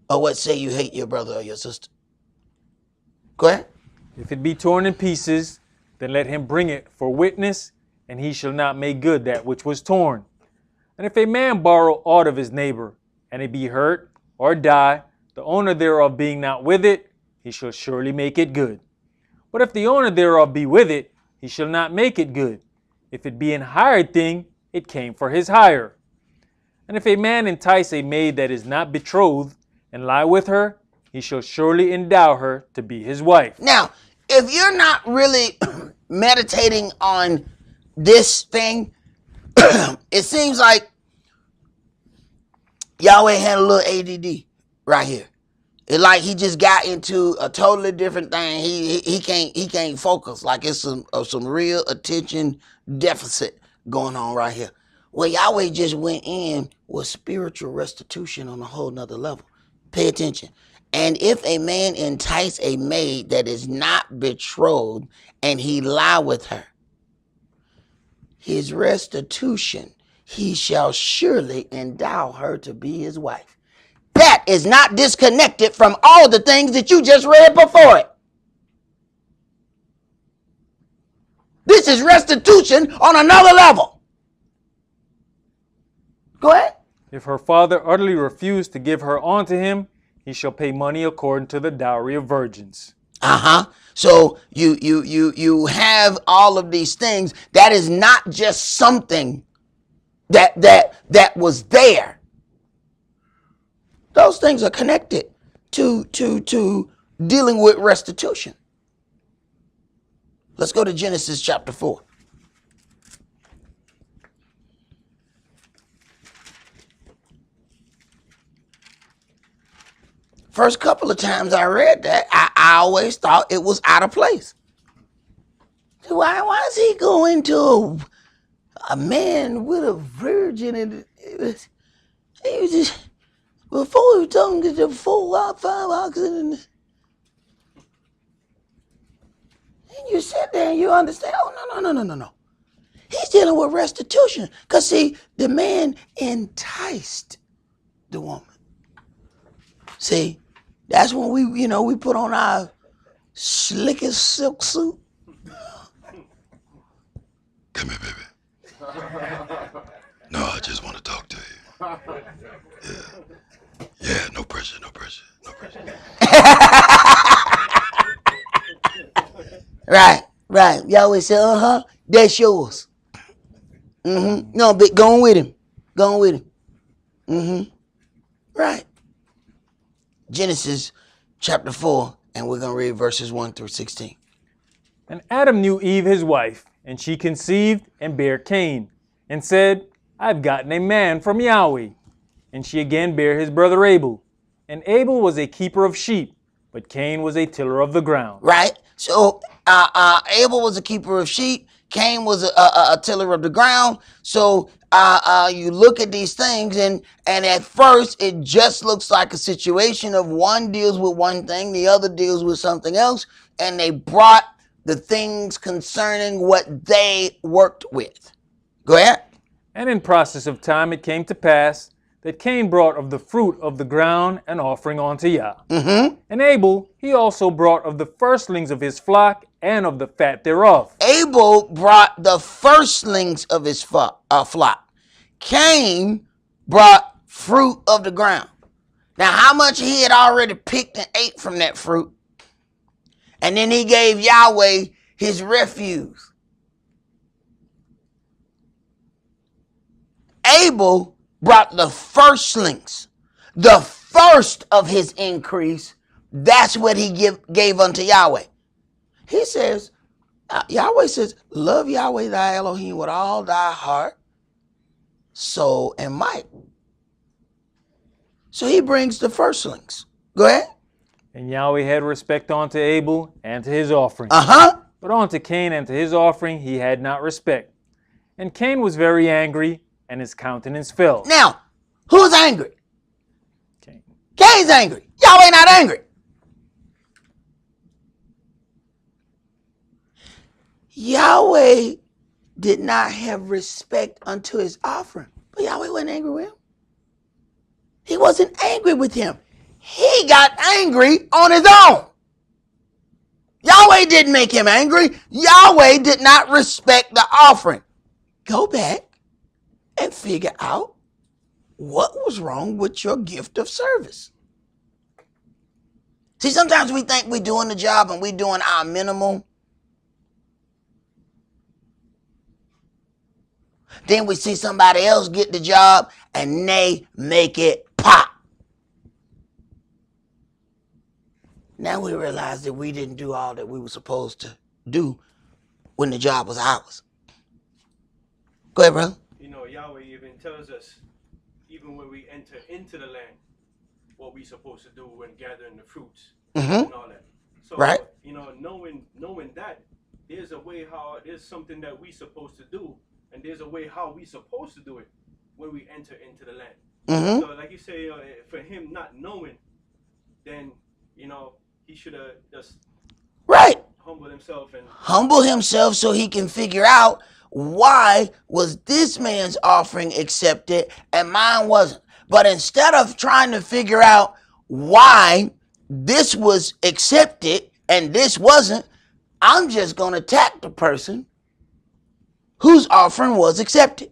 A: are what say you hate your brother or your sister. Go ahead.
B: If it be torn in pieces, then let him bring it for witness, and he shall not make good that which was torn. And if a man borrow aught of his neighbor, and it be hurt or die, the owner thereof being not with it, he shall surely make it good. But if the owner thereof be with it, he shall not make it good. If it be an hired thing, it came for his hire. And if a man entice a maid that is not betrothed, and lie with her, he shall surely endow her to be his wife.
A: Now, if you're not really meditating on this thing, it seems like Yahweh had a little ADD right here. It's like he just got into a totally different thing. He can't focus. Like it's some real attention deficit going on right here. Well, Yahweh just went in with spiritual restitution on a whole nother level. Pay attention. And if a man entice a maid that is not betrothed, and he lie with her, his restitution, he shall surely endow her to be his wife. That is not disconnected from all the things that you just read before it. This is restitution on another level. Go ahead.
B: If her father utterly refuse to give her unto him, he shall pay money according to the dowry of virgins.
A: So you have all of these things. That is not just something that was there. Those things are connected to dealing with restitution. Let's go to Genesis chapter 4. First couple of times I read that, I always thought it was out of place. Why is he going to a man with a virgin? And he was just, before he was talking to the 5 oxen. And you sit there and you understand, oh, no. He's dealing with restitution. Because, see, the man enticed the woman. See, that's when we put on our slickest silk suit.
C: Come here, baby. No, I just want to talk to you. Yeah, no pressure.
A: Right. Yahweh said, that's yours. No, but go on with him. Right. Genesis chapter 4, and we're going to read verses 1 through 16.
B: And Adam knew Eve his wife, and she conceived and bare Cain, and said, I've gotten a man from Yahweh. And she again bare his brother Abel. And Abel was a keeper of sheep, but Cain was a tiller of the ground.
A: Right. So Abel was a keeper of sheep. Cain was a tiller of the ground. So you look at these things, and at first it just looks like a situation of one deals with one thing, the other deals with something else, and they brought the things concerning what they worked with. Go ahead.
B: And in process of time it came to pass that Cain brought of the fruit of the ground an offering unto Yah. And Abel, he also brought of the firstlings of his flock and of the fat thereof.
A: Abel brought the firstlings of his flock. Cain brought fruit of the ground. Now, how much he had already picked and ate from that fruit. And then he gave Yahweh his refuge. Abel brought the firstlings, the first of his increase. That's what he gave unto Yahweh. He says, Yahweh says, love Yahweh thy Elohim with all thy heart, soul, and might. So he brings the firstlings. Go ahead.
B: And Yahweh had respect unto Abel and to his offering. But unto Cain and to his offering he had not respect. And Cain was very angry, and his countenance fell.
A: Now, who's angry?
B: Cain.
A: Cain's angry. Yahweh not angry. Yahweh did not have respect unto his offering. But Yahweh wasn't angry with him. He wasn't angry with him. He got angry on his own. Yahweh didn't make him angry. Yahweh did not respect the offering. Go back and figure out what was wrong with your gift of service. See, sometimes we think we're doing the job and we're doing our minimum. Then we see somebody else get the job and they make it pop. Now we realize that we didn't do all that we were supposed to do when the job was ours. Go ahead, brother.
D: You know, Yahweh even tells us, even when we enter into the land, what we're supposed to do when gathering the fruits and all that. So,
A: right.
D: You know, knowing that, there's something that we're supposed to do, and there's a way how we're supposed to do it when we enter into the land. So, like you say, for him not knowing, then, you know, he should have just
A: humble himself so he can figure out why was this man's offering accepted and mine wasn't. But instead of trying to figure out why this was accepted and this wasn't, I'm just going to attack the person whose offering was accepted.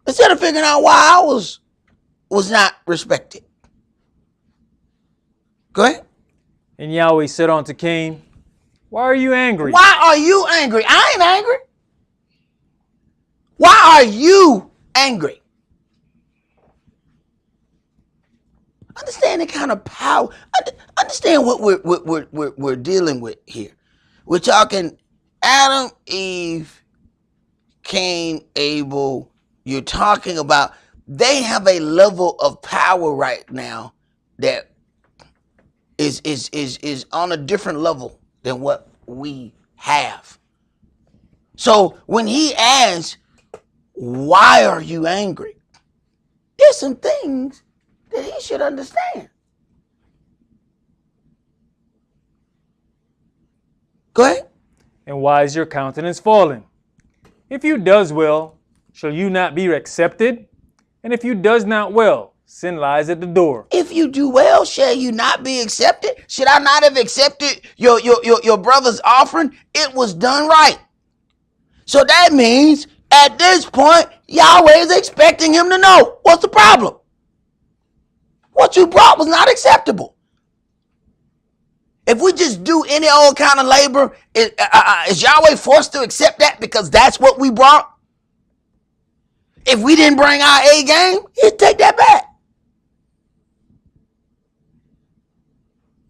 A: Instead of figuring out why I was not respected. Go ahead.
B: And Yahweh said unto Cain, why are you angry?
A: Why are you angry? I ain't angry. Why are you angry? Understand the kind of power. Understand what we're dealing with here. We're talking Adam, Eve, Cain, Abel. You're talking about they have a level of power right now that is on a different level than what we have. So when he asks, why are you angry? There's some things that he should understand. Go ahead.
B: And why is your countenance fallen? If you does well, shall you not be accepted? And if you does not well, sin lies at the door.
A: If you do well, shall you not be accepted? Should I not have accepted your brother's offering? It was done right. So that means at this point, Yahweh is expecting him to know what's the problem. What you brought was not acceptable. If we just do any old kind of labor, is Yahweh forced to accept that because that's what we brought? If we didn't bring our A game, he'd take that back.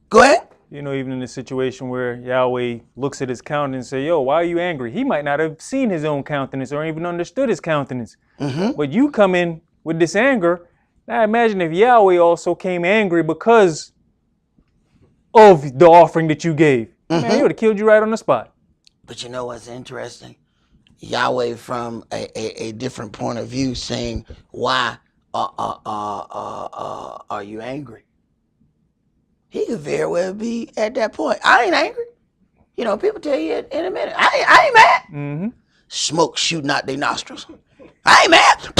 A: Go ahead.
B: You know, even in a situation where Yahweh looks at his countenance and say, yo, why are you angry? He might not have seen his own countenance or even understood his countenance. But you come in with this anger. Now imagine if Yahweh also came angry because of the offering that you gave. Man, he would have killed you right on the spot.
A: But you know what's interesting? Yahweh from a different point of view saying, why are you angry? He could very well be at that point. I ain't angry. You know, people tell you in a minute, I ain't mad. Smoke shooting out their nostrils. I ain't mad.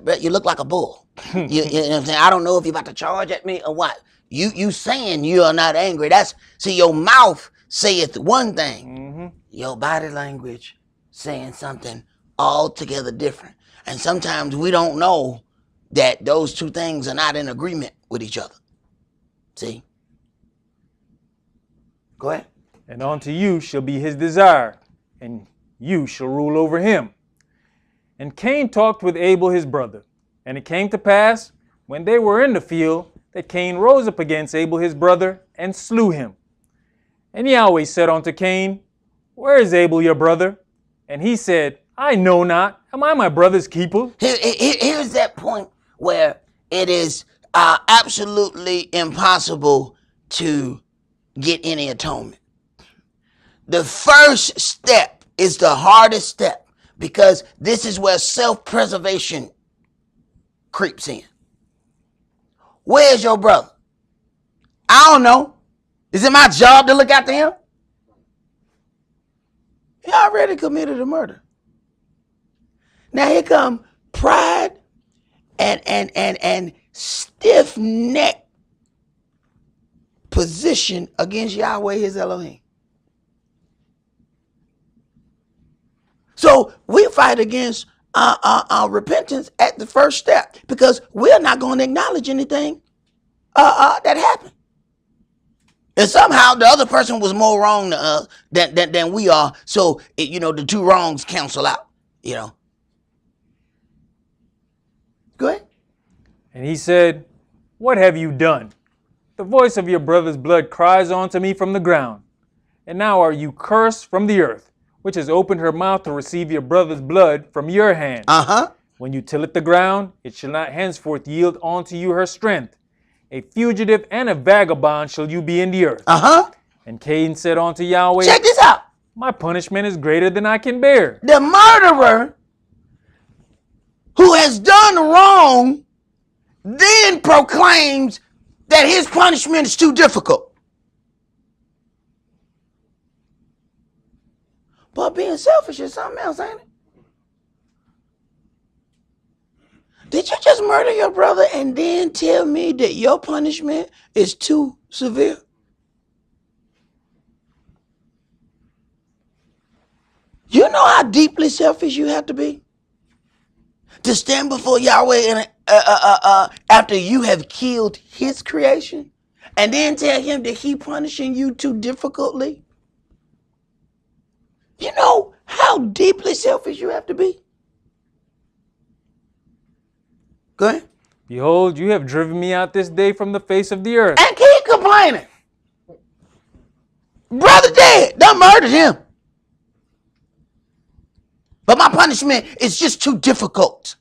A: But you look like a bull. You know what I'm saying? I don't know if you're about to charge at me or what. You saying you are not angry. See, your mouth saith one thing. Your body language saying something altogether different. And sometimes we don't know that those two things are not in agreement with each other. See? Go ahead.
B: And unto you shall be his desire, and you shall rule over him. And Cain talked with Abel his brother. And it came to pass, when they were in the field, that Cain rose up against Abel his brother, and slew him. And Yahweh said unto Cain, Where is Abel your brother? And he said, I know not. Am I my brother's keeper?
A: Here's that point where it is absolutely impossible to get any atonement. The first step is the hardest step, because this is where self-preservation creeps in. Where's your brother? I don't know. Is it my job to look after him? He already committed a murder. Now here come pride and stiff-necked position against Yahweh his Elohim. So we fight against repentance at the first step, because we're not going to acknowledge anything that happened. And somehow the other person was more wrong to us than we are. So, the two wrongs cancel out, Go ahead.
B: And he said, What have you done? The voice of your brother's blood cries unto me from the ground. And now are you cursed from the earth, which has opened her mouth to receive your brother's blood from your hand. When you tilleth the ground, it shall not henceforth yield unto you her strength. A fugitive and a vagabond shall you be in the earth. And Cain said unto Yahweh,
A: Check this out.
B: My punishment is greater than I can bear.
A: The murderer who has done wrong then proclaims that his punishment is too difficult. But being selfish is something else, ain't it? Did you just murder your brother and then tell me that your punishment is too severe? You know how deeply selfish you have to be to stand before Yahweh and after you have killed his creation, and then tell him that he punishing you too difficultly? You know how deeply selfish you have to be? Go ahead.
B: Behold, you have driven me out this day from the face of the earth.
A: And keep complaining. Brother dead, done murdered him. But my punishment is just too difficult.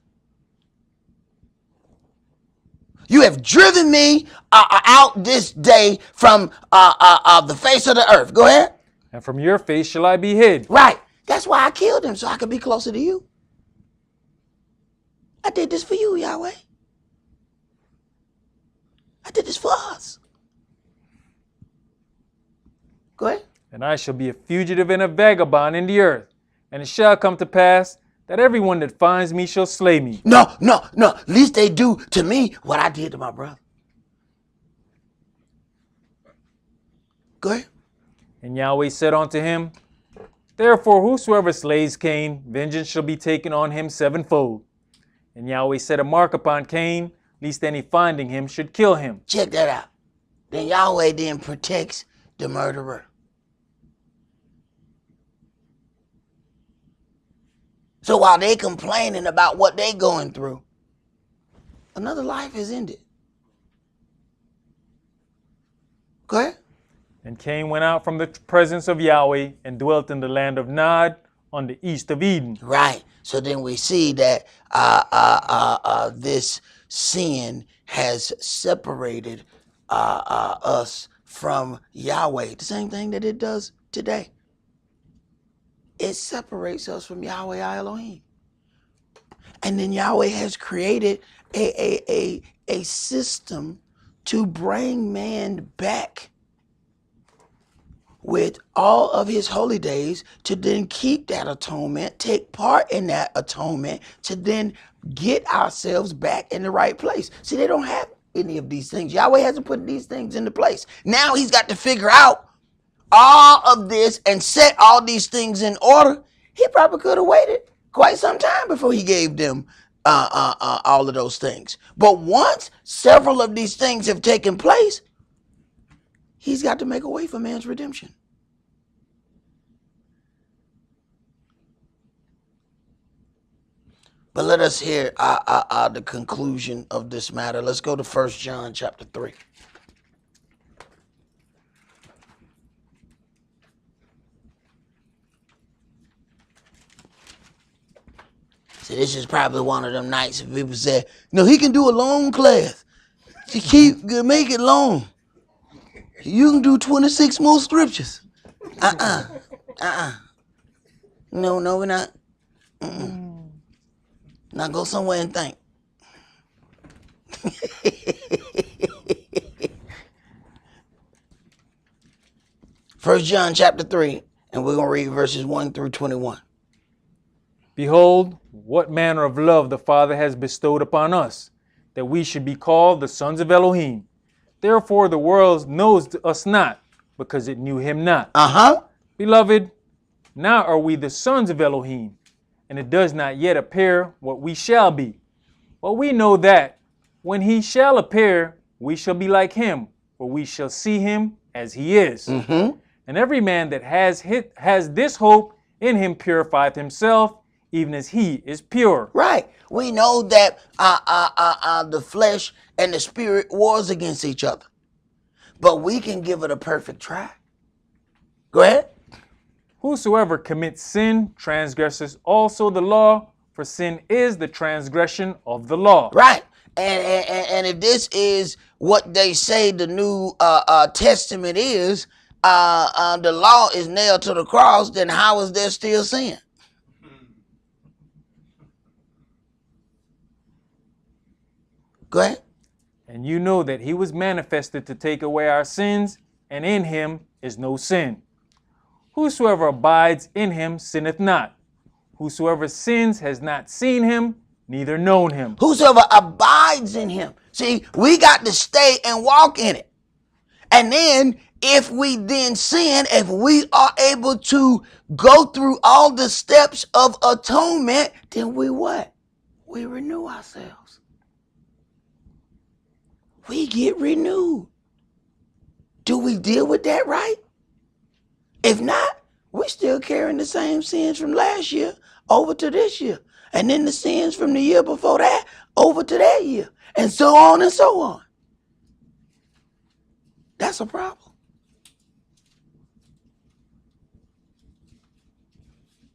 A: You have driven me out this day from the face of the earth. Go ahead.
B: And from your face shall I be hid.
A: Right. That's why I killed him, so I could be closer to you. I did this for you, Yahweh. I did this for us. Go ahead.
B: And I shall be a fugitive and a vagabond in the earth. And it shall come to pass that everyone that finds me shall slay me.
A: No. At least they do to me what I did to my brother. Go ahead.
B: And Yahweh said unto him, Therefore whosoever slays Cain, vengeance shall be taken on him sevenfold. And Yahweh set a mark upon Cain, lest any finding him should kill him.
A: Check that out. Then Yahweh then protects the murderer. So while they complaining about what they going through, another life is ended. Go ahead.
B: And Cain went out from the presence of Yahweh and dwelt in the land of Nod on the east of Eden.
A: Right. So then we see that this sin has separated us from Yahweh. The same thing that it does today. It separates us from Yahweh our Elohim. And then Yahweh has created a system to bring man back with all of his holy days, to then keep that atonement, take part in that atonement, to then get ourselves back in the right place. See, they don't have any of these things. Yahweh hasn't put these things into place. Now he's got to figure out all of this and set all these things in order. He probably could have waited quite some time before he gave them all of those things. But once several of these things have taken place, he's got to make a way for man's redemption. But let us hear the conclusion of this matter. Let's go to 1 John chapter 3. So this is probably one of them nights if people say, no, he can do a long class. Make it long. You can do 26 more scriptures. No, we're not. Now go somewhere and think. 1 John chapter 3, and we're going to read verses 1 through 21.
B: Behold, what manner of love the Father has bestowed upon us, that we should be called the sons of Elohim. Therefore the world knows us not, because it knew him not. Beloved, now are we the sons of Elohim, and it does not yet appear what we shall be. But we know that when he shall appear, we shall be like him, for we shall see him as he is. And every man that has this hope in him purifieth himself, even as he is pure.
A: Right. We know that the flesh and the spirit wars against each other. But we can give it a perfect try. Go ahead.
B: Whosoever commits sin transgresses also the law, for sin is the transgression of the law.
A: Right. And if this is what they say the New Testament is, the law is nailed to the cross, then how is there still sin? Go ahead.
B: And you know that he was manifested to take away our sins, and in him is no sin. Whosoever abides in him sinneth not. Whosoever sins has not seen him, neither known him.
A: Whosoever abides in him. See, we got to stay and walk in it. And then if we then sin, if we are able to go through all the steps of atonement, then we what? We renew ourselves. We get renewed. Do we deal with that right? If not, we're still carrying the same sins from last year over to this year. And then the sins from the year before that over to that year. And so on and so on. That's a problem.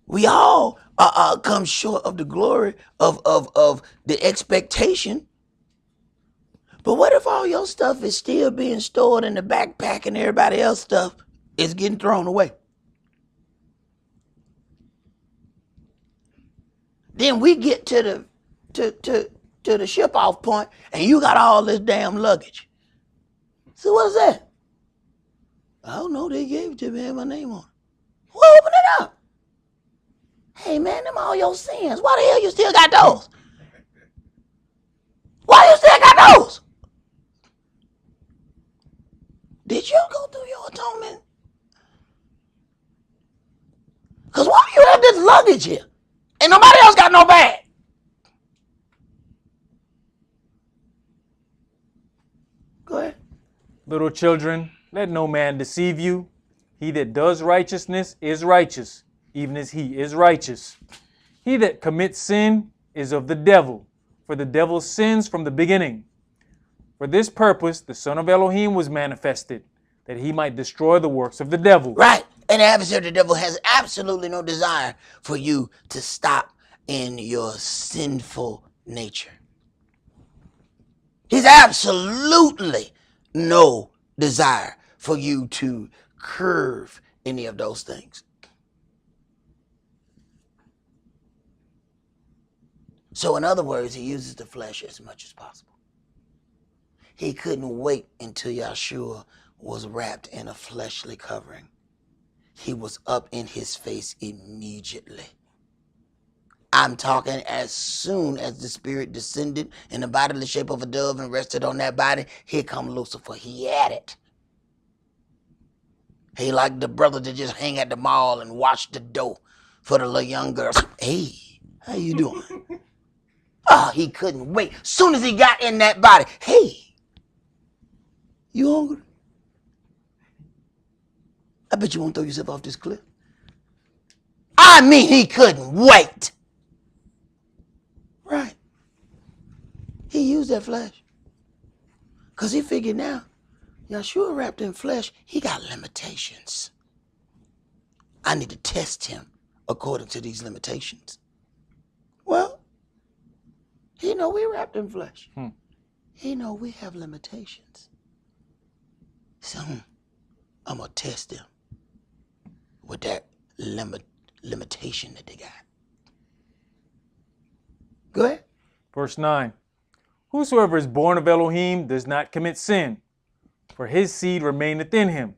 A: We all come short of the glory of the expectation. But what if all your stuff is still being stored in the backpack and everybody else's stuff is getting thrown away? Then we get to the ship off point and you got all this damn luggage. So what is that? I don't know. They gave it to me. Had my name on it. Well, open it up. Hey man, them all your sins. Why the hell you still got those? Why you still got those? Did you go through your atonement? Because why do you have this luggage here? And nobody else got no bag. Go ahead.
B: Little children, let no man deceive you. He that does righteousness is righteous, even as he is righteous. He that commits sin is of the devil, for the devil sins from the beginning. For this purpose the Son of Elohim was manifested, that he might destroy the works of the devil.
A: Right. And the adversary of the devil has absolutely no desire for you to stop in your sinful nature. He's absolutely no desire for you to curve any of those things. So in other words, he uses the flesh as much as possible. He couldn't wait until Yahshua was wrapped in a fleshly covering. He was up in his face immediately. I'm talking as soon as the spirit descended in the bodily shape of a dove and rested on that body, here come Lucifer. He had it. He like the brother that just hang at the mall and watch the door for the little young girls. Hey, How you doing? Oh, he couldn't wait. Soon as he got in that body, hey, you hungry? I bet you won't throw yourself off this cliff. I mean, he couldn't wait. Right. He used that flesh. Because he figured now, Yahshua wrapped in flesh, he got limitations. I need to test him according to these limitations. Well, he know we wrapped in flesh. He know we have limitations. So I'm going to test them with that limitation that they got. Go ahead.
B: Verse 9. Whosoever is born of Elohim does not commit sin, for his seed remaineth in him,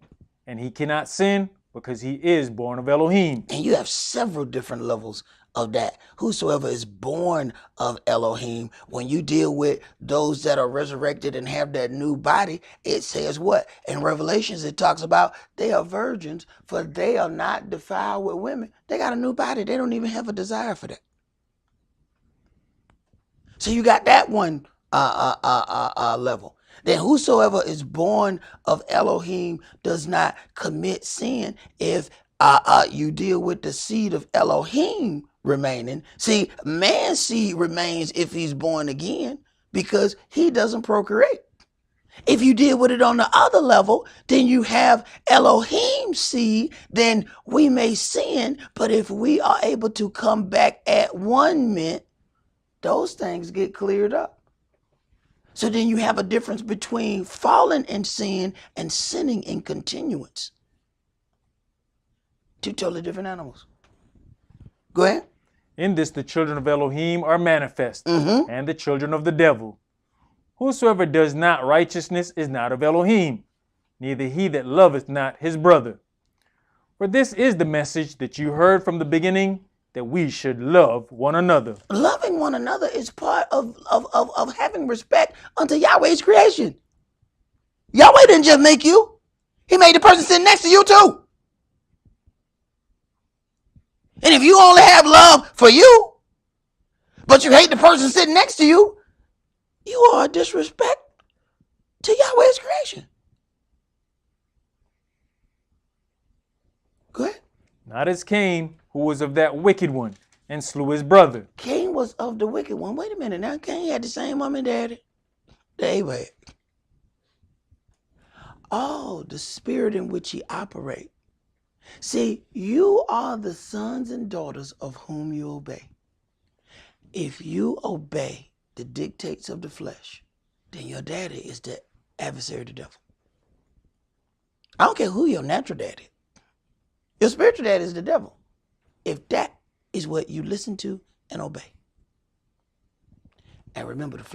B: and he cannot sin because he is born of Elohim.
A: And you have several different levels of that. Whosoever is born of Elohim, when you deal with those that are resurrected and have that new body, it says what? In Revelations, it talks about they are virgins, for they are not defiled with women. They got a new body. They don't even have a desire for that. So you got that one level. Then whosoever is born of Elohim does not commit sin if you deal with the seed of Elohim remaining. See, man's seed remains if he's born again because he doesn't procreate. If you deal with it on the other level, then you have Elohim's seed, then we may sin, but if we are able to come back at 1 mint, those things get cleared up. So then you have a difference between falling in sin and sinning in continuance. Two totally different animals. Go ahead.
B: In this the children of Elohim are manifest, and the children of the devil. Whosoever does not righteousness is not of Elohim, neither he that loveth not his brother. For this is the message that you heard from the beginning, that we should love one another.
A: Loving one another is part of having respect unto Yahweh's creation. Yahweh didn't just make you. He made the person sitting next to you too. And if you only have love for you, but you hate the person sitting next to you, you are a disrespect to Yahweh's creation. Go ahead.
B: Not as Cain, who was of that wicked one, and slew his brother.
A: Cain was of the wicked one. Wait a minute now. Cain had the same mom and daddy that Abel had. Oh, the spirit in which he operates. See, you are the sons and daughters of whom you obey. If you obey the dictates of the flesh, then your daddy is the adversary of the devil. I don't care who your natural daddy is. Your spiritual daddy is the devil. If that is what you listen to and obey. And remember, the flesh